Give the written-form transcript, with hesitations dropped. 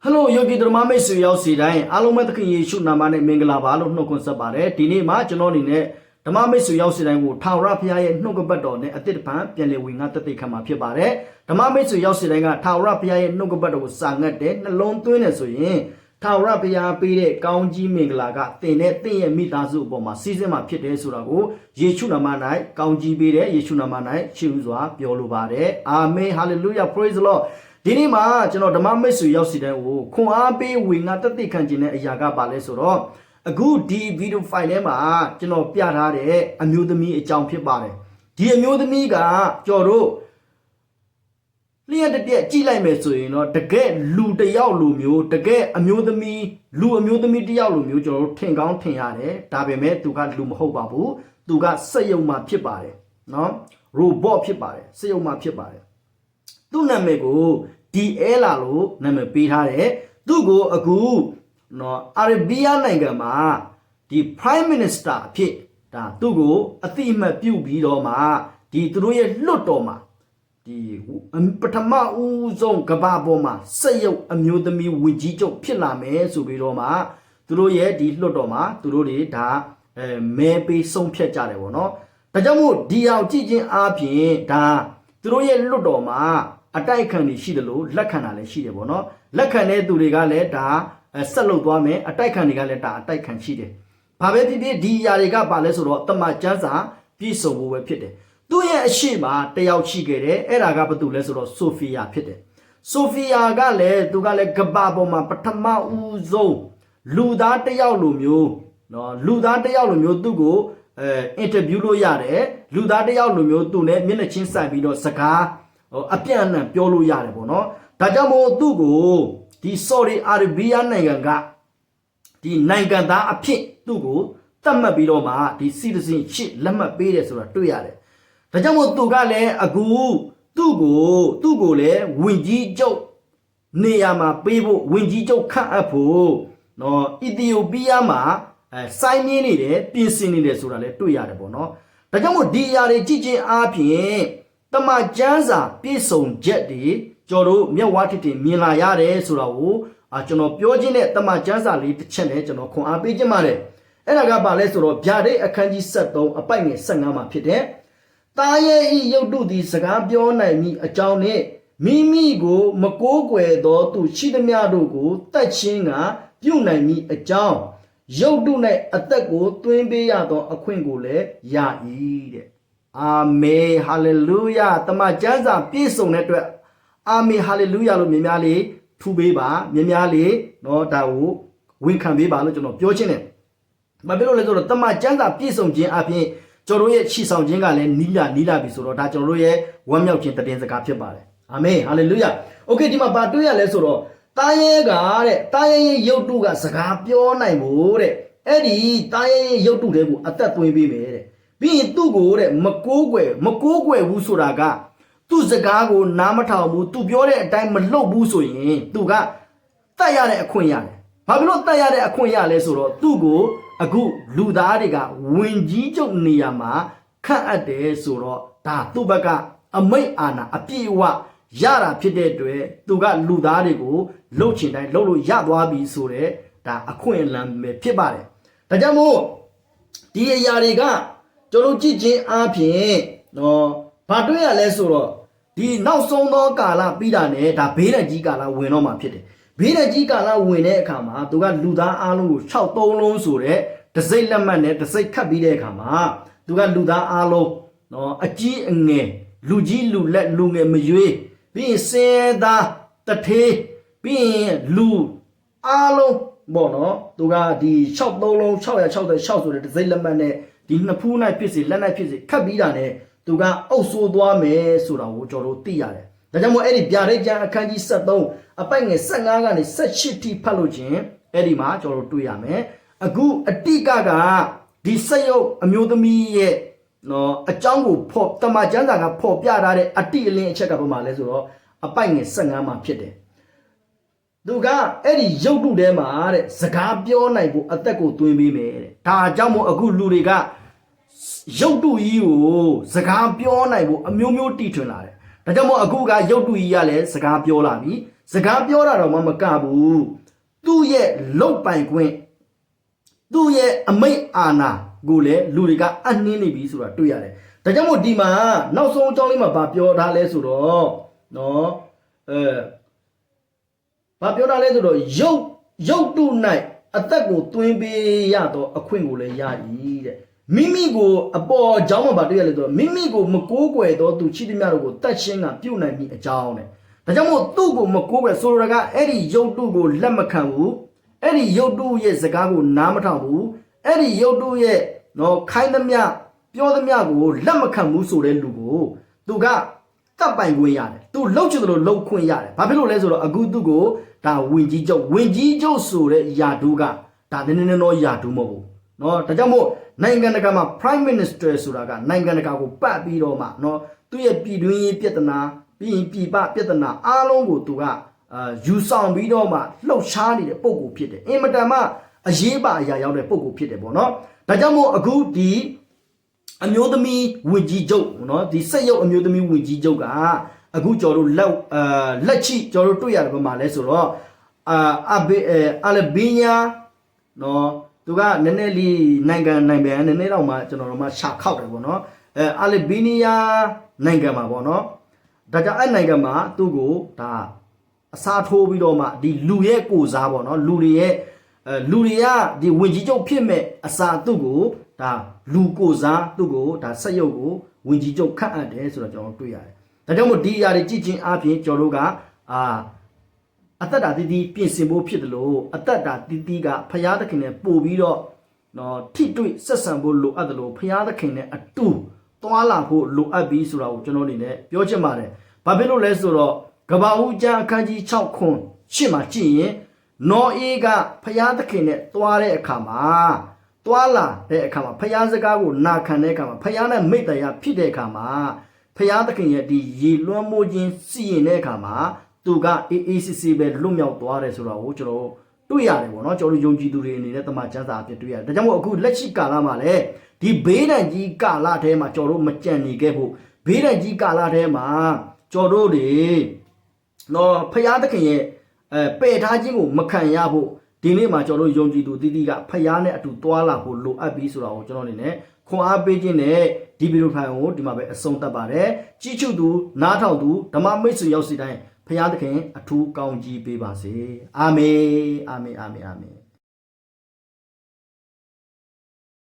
Hello, yogi drama me su yau si dai. Alo me takin Yesu nama ne mingla ba lo no kon sa ba de. Dini ma chano ni ne drama me su yau si dai wo thawra phya ye no ko bat do ne atit phan pyan le wi nga tat tai khan ma phit ba de. Drama me su yau si dai ga thawra phya ye no ko bat do ko sa ngat de nalong twin ne so yin thawra phya pi de kaung ji mingla ga tin ne tin ye mi ta su upo ma season ma phit de so da ko Yesu nama nai kaung ji pi de Yesu nama nai chiu swa pyo lo ba de. Amen. Hallelujah. Praise the Lord. Dini ma chano dhamma me su yau si dai wo khun a pe wi nga tat tai khan chin ne aya ga ba le so ro aku di video file ထဲမှာကျွန်တော်ပြထားတဲ့အမျိုးသမီးအကြောင်းဖြစ်ပါတယ်ဒီအမျိုးသမီးကကျော်တို့လျှက်တက်ကြည့်လိုက်မယ်ဆိုရင်တော့တကယ်လူတယောက်လူမျိုးတကယ်အမျိုးသမီးလူအမျိုးသမီးတယောက်လူမျိုးကျွန်တော်တို့ထင်ကောင်းထင်ရတယ်ဒါပေမဲ့သူကလူမဟုတ်ပါဘူးသူကစက်ယုံမှာဖြစ်ပါတယ်နော် robot ဖြစ်ပါတယ်စက်ယုံမှာဖြစ်ပါတယ်သူ့နာမည်ကိုဒီအဲလာလို့နာမည်ပေးထားတယ်သူ့ကိုအခုနော်အာရဘီးယားနိုင်ငံမှာဒီ Prime Minister အဖြစ်ဒါသူ့ကိုအသိအမှတ်ပြုပြီးတော့မှဒီသူတို့ရဲ့လွတ်တော်မှာဒီပထမဦးဆုံးကမ္ဘာပေါ်မှာစက်ရုပ်အမျိုးသမီးဝင်ကြီးချုပ်ဖြစ်လာမယ်ဆိုပြီးတော့မှသူတို့ရဲ့ဒီလွတ်တော်မှာသူတို့တွေဒါမဲပေးဆုံးဖြတ်ကြတယ်ပေါ့နော်ဒါကြောင့်မို့ဒီအောင်ကြည့်ချင်းအားဖြင့်ဒါသူတို့ရဲ့လွတ်တော်မှာအတိုက်ခံနေရှိတယ်လို့လက်ခံတာလည်းရှိတယ်ပေါ့နော်လက်ခံတဲ့သူတွေကလည်းဒါဆက်လုပ်သွားမယ်အတိုက်ခံတွေကလည်းဒါအတိုက်ခံရှိတယ်ဘာပဲဖြစ်ဖြစ်ဒီຢာတွေကပါလဲဆိုတော့တမန်ကျမ်းစာပြည့်စုံဖို့ပဲဖြစ်တယ်သူ့ရဲ့အရှိမတယောက်ရှိခဲ့တယ်အဲ့ဒါကဘာတူလဲဆိုတော့ဆိုဖီယာဖြစ်တယ်ဆိုဖီယာကလည်းသူကလည်းကဘာပေါ်မှာပထမဦးဆုံးလူသားတယောက်လိုမျိုးနော်လူသားတယောက်လိုမျိုးသူ့ကိုအင်တာဗျူးလို့ရတယ်လူသားတယောက်လိုမျိုးသူ့နဲ့မျက်နှာချင်းဆိုင်ပြီးတော့စကားအပြန့်အနှံ့ပြောလို့ရတယ်ပေါ့နော်ဒါကြောင့်မို့သူ့ကိုဒီ Saudi Arabia နိုင်ငံကဒီနိုင်ငံသားအဖြစ်သူ့ကိုသတ်မှတ်ပြီးတော့မှဒီ citizenship လက်မှတ်ပေးတယ်ဆိုတာတွေ့ရတယ်ဒါကြောင့်မို့သူကလည်းအခုသူ့ကိုလည်းဝင်ကြီးချုပ်နေရာမှာပေးဖို့ဝင်ကြီးချုပ်ခန့်အပ်ဖို့နော်အီသီယိုးပီးယားမှာစိုင်းမြင်းနေတယ်ပြင်ဆင်နေတယ်ဆိုတာလည်းတွေ့ရတယ်ပေါ့နော်ဒါကြောင့်မို့ဒီအရာတွေကြည့်ချင်းအားဖြင့်တမန်ကျမ်းစာပြည့်စုံချက်တွေကျွန်တော်တို့မျက်ဝါးထစ်တင်မြင်လာရတယ်ဆိုတာကိုကျွန်တော်ပြောခြင်းနဲ့တမန်ကျမ်းစာလေးတစ်ချက်နဲ့ကျွန်တော်ခွန်အားပေးခြင်းပါတယ်အဲ့ဒါကဘာလဲဆိုတော့ဗျာဒိတ်အခန်းကြီး73အပိုက်ငယ်15မှာဖြစ်တဲ့တာရဲ့ဤရုပ်တုသည်စကားပြောနိုင်မိအကြောင်းနဲ့မိမိကိုမကိုးကွယ်သောသူရှိသမျှတို့ကိုတတ်ခြင်းကပြုနိုင်မိအကြောင်းရုပ်တု၌အသက်ကိုသွင်းပေးရသောအခွင့်ကိုလည်းရ၏တဲ့အာမင်ဟာလေလုယာတမန်ကျမ်းစာပြည့်စုံတဲ့အတွက်အာမင်ဟာလေလုယာလို့မြင်များလေးထူပေးပါမြင်များလေးနော်ဒါကိုဝန်ခံပေးပါလို့ကျွန်တော်ပြောခြင်းနဲ့ဘာဖြစ်လို့လဲဆိုတော့တမန်ကျမ်းစာပြည့်စုံခြင်းအပြင်ကျွန်တော်ရဲ့ချီဆောင်ခြင်းကလည်းနီးလာပြီဆိုတော့ဒါကျွန်တော်ရဲ့ဝမ်းမြောက်ခြင်းတည်င်းစကားဖြစ်ပါတယ်အာမင်ဟာလေလုယာโอเคဒီမှာဘာတွေ့ရလဲဆိုတော့တာရဲကတဲ့တာရဲရဲ့ရုပ်တုကစကားပြောနိုင်ဖို့တဲ့အဲ့ဒီတာရဲရဲ့ရုပ်တုတွေကိုအသက်သွင်းပေးမယ်တဲ့ပြီးရင်သူ့ကိုတဲ့မကိုးကွယ်ဘူးဆိုတာကသူ့စကားကိုနားမထောင်ဘူးသူပြောတဲ့အတိုင်းမလုပ်ဘူးဆိုရင်သူကတတ်ရတဲ့အခွင့်ရတယ်ဘာဖြစ်လို့တတ်ရတဲ့အခွင့်ရလဲဆိုတော့သူ့ကိုအခုလူသားတွေကဝင်ကြီးချုပ်နေရာမှာခန့်အပ်တယ်ဆိုတော့ဒါသူ့ဘက်ကအမိတ်အာဏာအပြည့်အဝရတာဖြစ်တဲ့အတွက်သူကလူသားတွေကိုလှုပ်ချင်တိုင်းလှုပ်လို့ရသွားပြီဆိုတဲ့ဒါအခွင့်အလမ်းပဲဖြစ်ပါတယ်ဒါကြောင့်မို့ဒီအရာတွေကကျွန်တော်ကြည့်ချင်းအားဖြင့်နော်ဘာတွေ့ရလဲဆိုတော့ဒီနောက်ဆုံးသောကာလပြီးတာနဲ့ဒါဘေးရကြီးကာလဝင်တော့မှာဖြစ်တယ်ဘေးရကြီးကာလဝင်တဲ့အခါမှာသူကလူသားအားလုံးကို6-3လုံးဆိုတဲ့တစိမ့်လက်မှတ်နဲ့တစိမ့်ခတ်ပြီးတဲ့အခါမှာသူကလူသားအားလုံးနော်အကြီးအငယ်လူကြီးလူလက်လူငယ်မရွေးပြီးရင်စင်သားတထေးပြီးရင်လူအားလုံးပေါ့နော်သူကဒီ6-3လုံး666ဆိုတဲ့တစိမ့်လက်မှတ်နဲ့ဒီနှစ်ဖူး၌ဖြစ်စေလက်၌ဖြစ်စေခတ်ပြီးတာနဲ့သူကအုပ်ဆိုးသွားမယ်ဆိုတာကိုကျွန်တော်တို့သိရတယ်။ဒါကြောင့်မို့အဲ့ဒီဗျာဒိတ်ကျမ်းအခန်းကြီး73အပိုက်ငယ်15ကနေ18ထိဖတ်လို့ချင်းအဲ့ဒီမှာကျွန်တော်တို့တွေ့ရမယ်။အခုအတိကဒီစက်ရုပ်အမျိုးသမီးရဲ့နော်အကြောင်းကိုတမန်ကျမ်းစာကဖော်ပြထားတဲ့အတိအလင်းအချက်ကဘာမှလဲဆိုတော့အပိုက်ငယ်15မှာဖြစ်တယ်။သူကအဲ့ဒီရုပ်တုထဲမှာတဲ့စကားပြောနိုင်ဖို့အသက်ကိုသွင်းပေးမယ်တဲ့။ဒါကြောင့်မို့အခုလူတွေကရုပ်တုကြီးကိုစကားပြောနိုင်ဖို့အမျိုးမျိုးတီထွင်လာတယ်။ဒါကြောင့်မို့အခုကရုပ်တုကြီးကလည်းစကားပြောလာပြီ စကားပြောတာတော့မကဘူးသူ့ရဲ့လုတ်ပိုင်ခွင့်သူ့ရဲ့အမိတ်အာဏာကိုလည်းလူတွေကအနှင်းနေပြီဆိုတာတွေ့ရတယ်ဒါကြောင့်မို့ဒီမှာနောက်ဆုံးအကြောင်းလေးမှာဗာပြောထားလဲဆိုတော့နော်ဗာပြောထားလဲဆိုတော့ရုပ်တု၌အသက်ကိုသွင်းပေးရတော့အခွင့်ကိုလည်းရ၏တဲ့မိမိကိုအပေါ်အကြောင်းမှာဗာတွေ့ရလဲဆိုတော့မိမိကိုမကိုးကွယ်တော့သူချစ်သည်များတို့ကိုတတ်ရှင်းကပြုတ်နိုင်မိအကြောင်းတဲ့ဒါကြောင့်မို့သူ့ကိုမကိုးကွယ်ဆိုရကအဲ့ဒီရုပ်တုကိုလက်မခံဘူးအဲ့ဒီရုပ်တုရဲ့စကားကိုနားမထောင်ဘူးအဲ့ဒီရုပ်တုရဲ့နော်ခိုင်းသမျှပြောသမျှကိုလက်မခံဘူးဆိုတဲ့လူကိုသူကတပ်ပိုင်ခွင့်ရတယ်သူလှုပ်ချင်တယ်လို့လှုပ်ခွင့်ရတယ်ဘာဖြစ်လို့လဲဆိုတော့အခုသူ့ကိုဒါဝင်ကြီးချုပ်ဆိုတဲ့ယာဒူးကဒါနည်းနည်းတော့ယာဒူးမဟုတ်ဘူးနော်ဒါကြောင့်မို့နိုင်ငံတကာမှာ Prime Minister ဆိုတာကနိုင်ငံတကာကိုပတ်ပြီးတော့မှနော်သူ့ရဲ့ပြည်တွင်းရေးပြဿနာပြီးရင်ပြည်ပပြဿနာအားလုံးကိုသူကယူဆောင်ပြီးတော့မှလှုပ်ရှားနေတဲ့ပုံကိုဖြစ်တယ်အင်မတန်မှအရေးပါအရာရောက်တဲ့ပုံကိုဖြစ်တယ်ပေါ့နော်ဒါကြောင့်မို့အခုဒီအမျိုးသမီးဝင်ကြီးချုပ်နော်ဒီစက်ရုပ်အမျိုးသမီးဝင်ကြီးချုပ်ကအခုကျော်တို့လက်ချိကျော်တို့တွေ့ရတယ်ဘာမှလဲဆိုတော့အာလဘီညာနော်သူကနည်းနည်းလေးနိုင်ငံနိုင်ပြန်နည်းနည်းတော့မှကျွန်တော်တို့မှရှာခောက်တယ်ပေါ့နော်အာလဘီနီးယားနိုင်ငံမှာပေါ့နော်ဒါကြောင့်အဲ့နိုင်ငံမှာသူ့ကိုဒါအစားထိုးပြီးတော့မှဒီလူရဲ့ကိုစားပေါ့နော်လူတွေကဒီဝင်ကြီးချုပ်ဖြစ်မဲ့အစားသူ့ကိုဒါလူကိုစားသူ့ကိုဒါစက်ရုပ်ကိုဝင်ကြီးချုပ်ခန့်အပ်တယ်ဆိုတော့ကျွန်တော်တွေ့ရတယ်ဒါကြောင့်မို့ဒီအရာတွေကြည့်ချင်းအပြင်ကျွန်တော်တို့ကအသက်တာတီးတီးပြင်ဆင်ဖို့ဖြစ်တယ်လို့အသက်တာတီးတီးကဖရာသခင်နဲ့ပို့ပြီးတော့နော်ထိတွေ့ဆက်ဆံဖို့လိုအပ်တယ်လို့ဖရာသခင်နဲ့အတူသွားလာဖို့လိုအပ်ပြီးဆိုတာကိုကျွန်တော်အနေနဲ့ပြောချင်ပါတယ်ဘာဖြစ်လို့လဲဆိုတော့ကဘာဦးကျမ်းအခန်းကြီး6ခွန်8မှာကြည့်ရင်နော်အေးကဖရာသခင်နဲ့သွားတဲ့အခါမှာသွားလာတဲ့အခါမှာဖရာစကားကိုနာခံတဲ့အခါမှာဖရာနဲ့မိတ္တရာဖြစ်တဲ့အခါမှာဖရာသခင်ရဲ့ဒီရေလွှမ်းမိုးခြင်းစီရင်တဲ့အခါမှာသူကအေးစစ်ပဲလွတ်မြောက်သွားတယ်ဆိုတာကိုကျွန်တော်တွေ့ရတယ်ပေါ့နော်ကျွန်တော်ယုံကြည်သူတွေအနေနဲ့တမန်ကျမ်းစာအဖြစ်တွေ့ရတယ်ဒါကြောင့်မို့အခုလက်ရှိကာလမှာလည်းဒီဘေးဒဏ်ကြီးကာလထဲမှာကျွန်တော်တို့မကြံနေခဲ့ဖို့ဘေးဒဏ်ကြီးကာလထဲမှာကျွန်တော်တို့တွေနော်ဖရာသခင်ရဲ့ပယ်ထားခြင်းကိုမခံရဖို့ဒီနေ့မှာကျွန်တော်တို့ယုံကြည်သူတည်တည်ကဖျားနဲ့အတူတွာလာဖို့လိုအပ်ပြီးဆိုတာကိုကျွန်တော်အနေနဲ့ခွန်အားပေးခြင်းနဲ့ဒီဗီဒီယိုဖိုင်ကိုဒီမှာပဲအဆုံးသတ်ပါတယ်ကြည့်ချုပ်သူနားထောင်သူဓမ္မမိတ်ဆွေရောက်စီတိုင်းဖျားသခင်အထူးကောင်းကြီးပေးပါစေအာမင်အာမင်အာမင်အာမင်